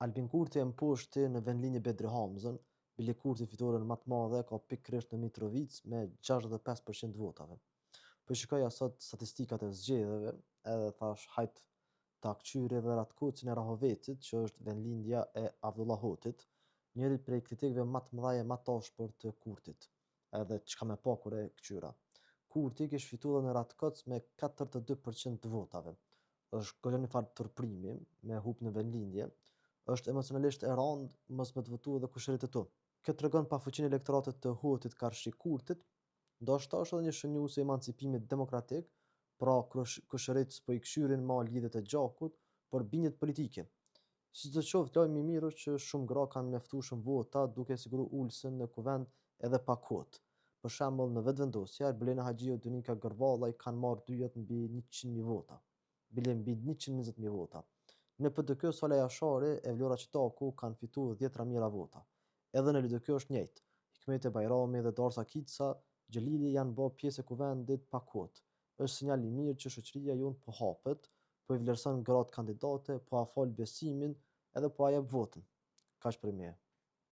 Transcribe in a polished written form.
Albin Kurti e mposhti në vendlinje Bedri Hamzën, bile Kurti fitoren më të madhe ka pikërisht në Mitrovic me 65% votave. Po shikoja sot statistikat e zgjedhjeve, edhe thash hajt ta kqyri edhe Ratkocin e Rahovetit, që është vendlindja e Avdullah Hotit, njëri prej kritikëve më të mëdha e më tashpër të Kurtit, edhe çka më pa kur e kqyra. Kurti kish fituar në Ratkoc me 42% të votave. Është goxha një farë turprimi me hub në vendlindje, është emocionalisht e rëndë mos me të votuar edhe kushërit e tu. Kjo tregon pa fuqinë elektoratit të Hotit karshi Kurtit, ndoshta është edhe një shënjues i emancipimit demokratik, pra kushërit s'po i këshyrin ma lidhjet e gjakut, por bindjet politike. Sidoqoftë, lajmi i mirë është që shumë gra kanë mjaftueshëm vota duke siguru ulsen në kuvend edhe pa kvotë. Për shembull, në vetëvendosje, Arbilena Haxhiu e Dunika Gërvallaj kanë marrë dyjat mbi 100.000 vota, bile mbi 120.000 vota. Në PDK, Sala Jashari e Vlora Qitaku kanë fituar 10 mijëra vota. Edhe në LDK është njëjtë. Hikmeti Bajrami dhe Darsa Kitsa Xhelili janë bërë pjesë e kuvendit pa kvotë. Është sinjal i mirë që shoqëria jonë po hapet, po i vlerëson gratë kandidate, po a fal besimin edhe po a jep votën. Kaq për meje.